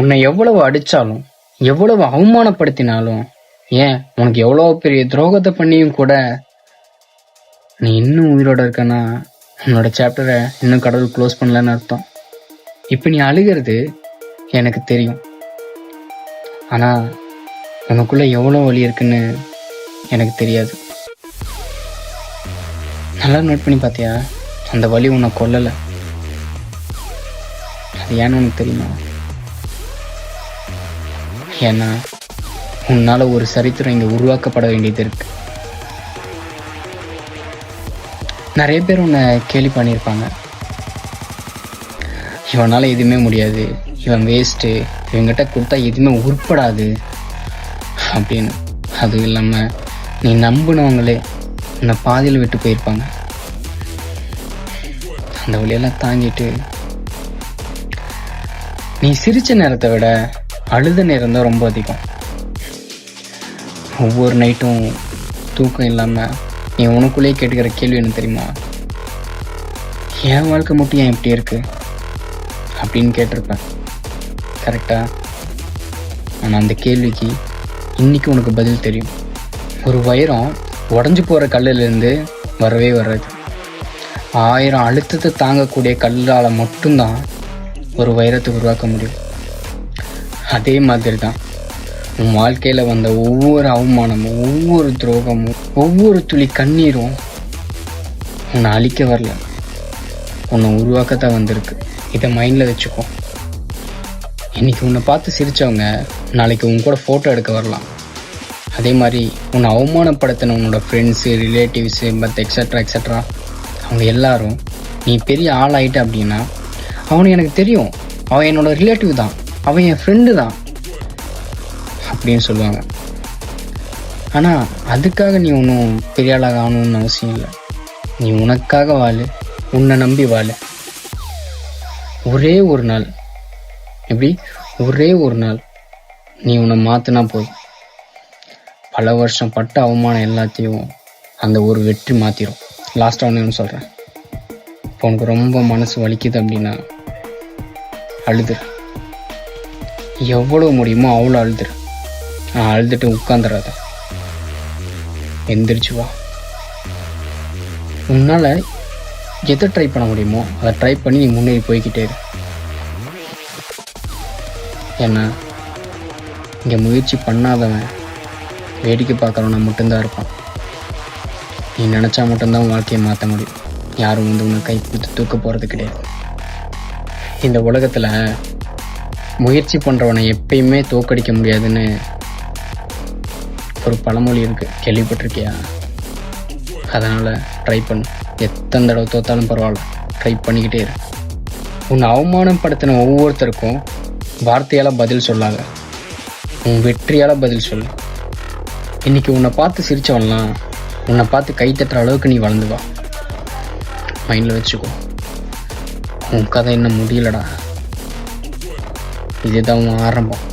உன்னை எவ்வளவு அடிச்சாலும் எவ்வளவு அவமானப்படுத்தினாலும் ஏன் உனக்கு எவ்வளவு பெரிய துரோகத்தை பண்ணியும் கூட நீ இன்னும் உயிரோட இருக்கனா உன்னோட சாப்டரை இன்னும் கடவுள் க்ளோஸ் பண்ணலன்னு அர்த்தம். இப்ப நீ அழுகிறது எனக்கு தெரியும், ஆனா உனக்குள்ள எவ்வளவு வலி இருக்குன்னு எனக்கு தெரியாது. நல்லா நோட் பண்ணி பார்த்தியா? அந்த வலி உன்னை கொல்லலை. அது ஏன்னு உனக்கு தெரியுமா? ஏன்னா உன்னால ஒரு சரித்திரம் இங்க உருவாக்கப்பட வேண்டியது இருக்கு. நிறைய பேர் உன்னை கேலி பண்ணியிருப்பாங்க, இவனால எதுவுமே முடியாது, இவன் வேஸ்ட்டு, இவங்கிட்ட கொடுத்தா எதுவுமே உருப்படாது அப்படின்னு. அதுவும் இல்லாமல் நீ நம்பினவங்களே உன்னை பாதியில் விட்டு போயிருப்பாங்க. அந்த வழியெல்லாம் தாங்கிட்டு நீ சிரிச்ச நேரத்தை விட அழுத நேரம் தான் ரொம்ப அதிகம். ஒவ்வொரு நைட்டும் தூக்கம் இல்லாமல் நீ உனக்குள்ளேயே கேட்டுக்கிற கேள்வி என்ன தெரியுமா? என் வாழ்க்கை மட்டும் ஏன் இப்படி இருக்கு அப்படின்னு கேட்டிருப்பேன். கரெக்டா? ஆனால் அந்த கேள்விக்கு இன்னைக்கு உனக்கு பதில் தெரியும். ஒரு வைரம் உடஞ்சி போகிற கல்லிலேருந்து வரவே வராது. 1000 அழுத்தத்தை தாங்கக்கூடிய கல்லால் மட்டும்தான் ஒரு வைரத்தை உருவாக்க முடியும். அதே மாதிரி தான் உன் வாழ்க்கையில் வந்த ஒவ்வொரு அவமானமும், ஒவ்வொரு துரோகமும், ஒவ்வொரு துளி கண்ணீரும் உன்னை அழிக்க வரல, உன்னை உருவாக்கத்தான் வந்திருக்கு. இதை மைண்டில் வச்சுக்கோ. இன்னைக்கு உன்னை பார்த்து சிரித்தவங்க நாளைக்கு உன் கூட ஃபோட்டோ எடுக்க வரலாம். அதே மாதிரி உன்னை அவமானப்படுத்தின உன்னோட ஃப்ரெண்ட்ஸு, ரிலேட்டிவ்ஸு, எக்ஸட்ரா அவங்க எல்லாரும் நீ பெரிய ஆளாயிட்ட அப்படின்னா அவனுக்கு எனக்கு தெரியும், அவன் என்னோட ரிலேட்டிவ் தான், அவன் என் ஃப்ரெண்டு தான் அப்படின்னு சொல்லுவாங்க. ஆனால் அதுக்காக நீ ஒன்றும் பெரிய ஆளாக ஆகணும்னு அவசியம் இல்லை. நீ உனக்காக வாழு, உன்னை நம்பி வாழு. ஒரே ஒரு நாள், எப்படி ஒரே ஒரு நாள் நீ உன்னை மாற்றினா போதும், பல வருஷம் பட்ட அவமானம் எல்லாத்தையும் அந்த ஒரு வெற்றி மாற்றிடும். லாஸ்ட்டாக ஒன்று சொல்கிறேன். இப்போ உனக்கு ரொம்ப மனசு வலிக்குது அப்படின்னா அழுதுரு. எவ்வளோ முடியுமோ அவ்வளோ அழுதுரு. அழுதுட்டு உட்காந்துடாத, எந்திரிச்சு வா. உன்னால் எதை ட்ரை பண்ண முடியுமோ அதை ட்ரை பண்ணி நீ முன்னேறி போய்கிட்டே இரு. ஏன்னா இங்கே முயற்சி பண்ணாதவன் வேடிக்கை பார்க்குறவன மட்டும்தான் இருப்பான். நீ நினச்சா மட்டும்தான் உன் வாழ்க்கையை மாற்ற முடியும். யாரும் உன்னை கை கொடுத்து தூக்க போகிறது கிடையாது. இந்த உலகத்தில் முயற்சி பண்ணுறவனை எப்பயுமே தோக்கடிக்க முடியாதுன்னு ஒரு பழமொழி இருக்கு, கேள்விப்பட்டிருக்கியா? அதனால் ட்ரை பண்ணு. எத்தனை தடவை தோத்தாலும் பரவாயில்ல, ட்ரை பண்ணிக்கிட்டே இரு. உன்னை அவமானப்படுத்தின ஒவ்வொருத்தருக்கும் வார்த்தையால் பதில் சொல்லாத, உன் வெற்றியால் பதில் சொல்லு. இன்னைக்கு உன்னை பார்த்து சிரிச்சவன்லாம் உன்னை பார்த்து கை தட்டுற அளவுக்கு நீ வளர்ந்து வா. மைண்டில் வச்சுக்கோ, உன் கதை இன்னும் முடியலடா, இதுதான் உன் ஆரம்பம்.